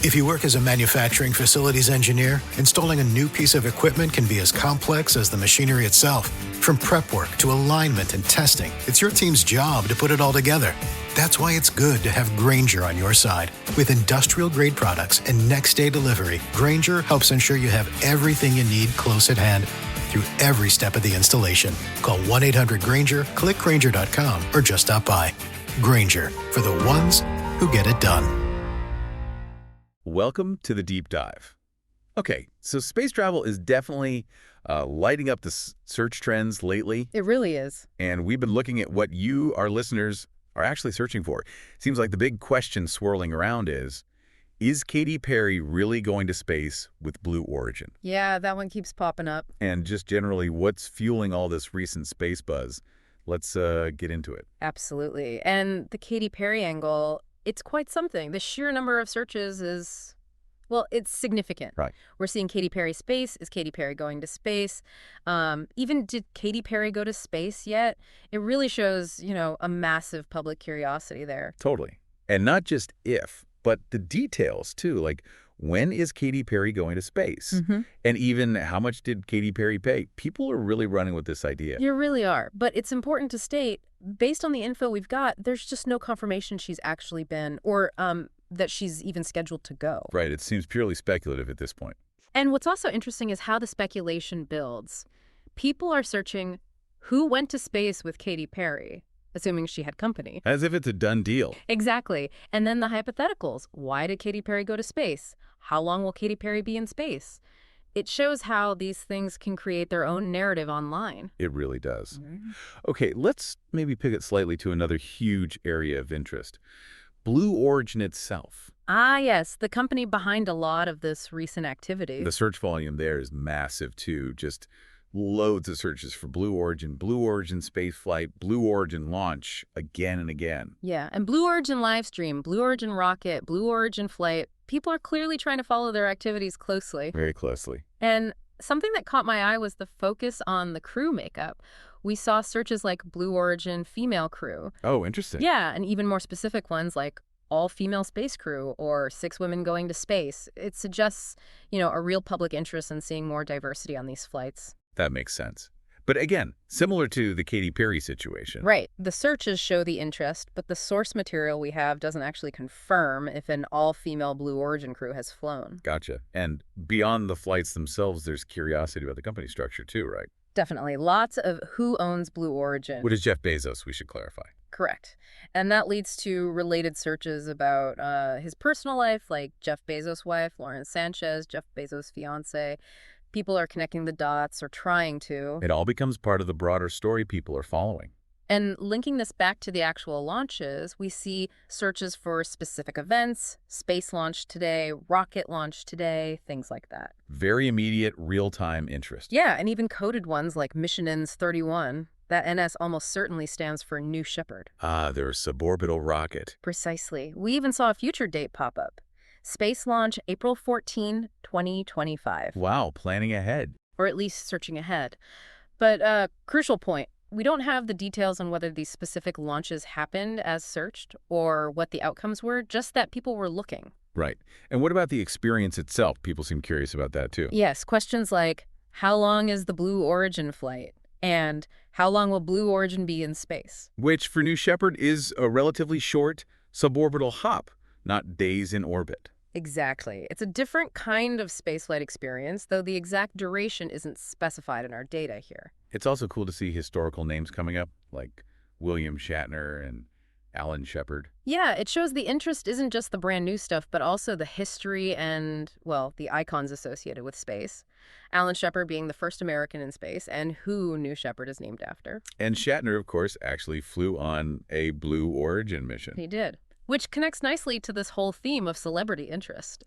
If you work as a manufacturing facilities engineer, installing a new piece of equipment can be as complex as the machinery itself. From prep work to alignment and testing, it's your team's job to put it all together. That's why it's good to have Grainger on your side. With industrial-grade products and next-day delivery, Grainger helps ensure you have everything you need close at hand through every step of the installation. Call 1-800-GRAINGER, click Grainger.com, or just stop by. Grainger, for the ones who get it done. Welcome to the Deep Dive. Okay, so space travel is definitely lighting up the search trends lately. It really is. And we've been looking at what you, our listeners, are actually searching for. Seems like the big question swirling around is Katy Perry really going to space with Blue Origin? Yeah, that one keeps popping up. And just generally, what's fueling all this recent space buzz? Let's get into it. Absolutely. And the Katy Perry angle, it's quite something. The sheer number of searches is, well, it's significant. Right. We're seeing Katy Perry space. Is Katy Perry going to space? Even did Katy Perry go to space yet? It really shows, a massive public curiosity there. Totally. And not just if, but the details, too. Like, when is Katy Perry going to space? Mm-hmm. And even how much did Katy Perry pay? People are really running with this idea. You really are. But it's important to state, based on the info we've got, there's just no confirmation she's actually been, or that she's even scheduled to go. Right. It seems purely speculative at this point. And what's also interesting is how the speculation builds. People are searching who went to space with Katy Perry, assuming she had company. As if it's a done deal. Exactly. And then the hypotheticals. Why did Katy Perry go to space? How long will Katy Perry be in space? It shows how these things can create their own narrative online. It really does. Mm-hmm. Okay, let's maybe pivot slightly to another huge area of interest. Blue Origin itself. Ah, yes, the company behind a lot of this recent activity. The search volume there is massive, too. Just loads of searches for Blue Origin spaceflight, Blue Origin launch, again and again. Yeah, and Blue Origin livestream, Blue Origin rocket, Blue Origin flight. People are clearly trying to follow their activities closely. Very closely. And something that caught my eye was the focus on the crew makeup. We saw searches like Blue Origin female crew. Oh, interesting. Yeah, and even more specific ones like all-female space crew or 6 women going to space. It suggests, a real public interest in seeing more diversity on these flights. That makes sense. But again, similar to the Katy Perry situation. Right. The searches show the interest, but the source material we have doesn't actually confirm if an all-female Blue Origin crew has flown. Gotcha. And beyond the flights themselves, there's curiosity about the company structure too, right? Definitely. Lots of who owns Blue Origin. What is Jeff Bezos, we should clarify. Correct. And that leads to related searches about his personal life, like Jeff Bezos' wife, Lauren Sanchez, Jeff Bezos' fiance. People are connecting the dots or trying to. It all becomes part of the broader story people are following. And linking this back to the actual launches, we see searches for specific events, space launch today, rocket launch today, things like that. Very immediate, real-time interest. Yeah, and even coded ones like Mission Ins 31. That NS almost certainly stands for New Shepard. Ah, their suborbital rocket. Precisely. We even saw a future date pop up. Space launch April 14, 2025. Wow, planning ahead. Or at least searching ahead. But crucial point, we don't have the details on whether these specific launches happened as searched or what the outcomes were, just that people were looking. Right. And what about the experience itself? People seem curious about that too. Yes, questions like, how long is the Blue Origin flight? And how long will Blue Origin be in space? Which, for New Shepard, is a relatively short suborbital hop, not days in orbit. Exactly. It's a different kind of spaceflight experience, though the exact duration isn't specified in our data here. It's also cool to see historical names coming up, like William Shatner and Alan Shepard. Yeah, it shows the interest isn't just the brand new stuff, but also the history and, well, the icons associated with space. Alan Shepard being the first American in space, and who New Shepard is named after. And Shatner, of course, actually flew on a Blue Origin mission. He did. Which connects nicely to this whole theme of celebrity interest.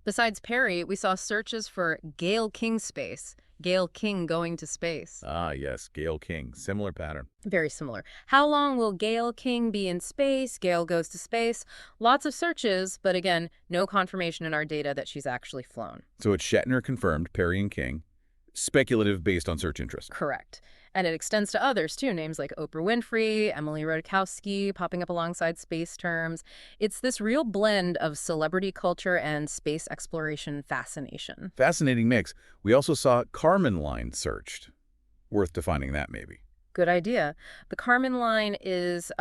Besides Perry, we saw searches for Gayle King space, Gayle King going to space. Ah, yes, Gayle King. Similar pattern. Very similar. How long will Gayle King be in space? Gayle goes to space. Lots of searches, but again, no confirmation in our data that she's actually flown. So it's Shatner confirmed, Perry and King. speculative based on search interest. Correct. And it extends to others, too, names like Oprah Winfrey, Emily Ratajkowski, popping up alongside space terms. It's this real blend of celebrity culture and space exploration fascination. Fascinating mix. We also saw Kármán line searched. Worth defining that, maybe. Good idea. The Kármán line is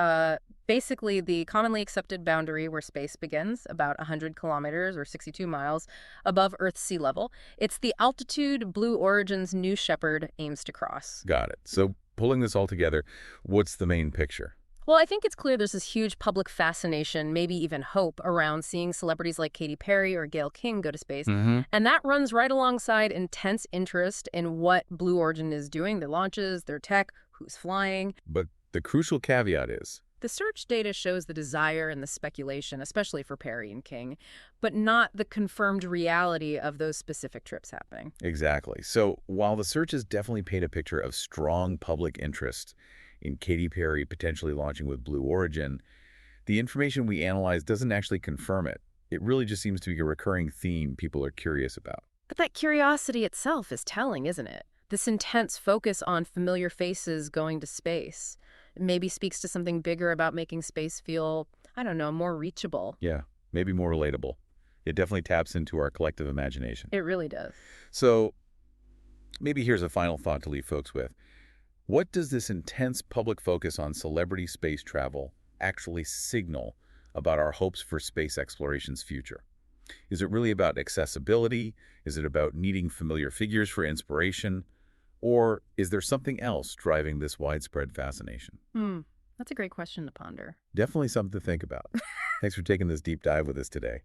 basically the commonly accepted boundary where space begins, about 100 kilometers or 62 miles above Earth's sea level. It's the altitude Blue Origin's New Shepard aims to cross. Got it. So pulling this all together, what's the main picture? Well, I think it's clear there's this huge public fascination, maybe even hope, around seeing celebrities like Katy Perry or Gayle King go to space. And that runs right alongside intense interest in what Blue Origin is doing, their launches, their tech, who's flying. But the crucial caveat is, the search data shows the desire and the speculation, especially for Perry and King, but not the confirmed reality of those specific trips happening. exactly. So while the searches definitely paint a picture of strong public interest in Katy Perry potentially launching with Blue Origin, the information we analyze doesn't actually confirm it. It really just seems to be a recurring theme people are curious about. But that curiosity itself is telling, isn't it? This intense focus on familiar faces going to space maybe speaks to something bigger about making space feel, I don't know, more reachable. Yeah, maybe more relatable. It definitely taps into our collective imagination. It really does. So maybe here's a final thought to leave folks with. What does this intense public focus on celebrity space travel actually signal about our hopes for space exploration's future? Is it really about accessibility? Is it about needing familiar figures for inspiration? Or is there something else driving this widespread fascination? That's a great question to ponder. Definitely something to think about. Thanks for taking this deep dive with us today.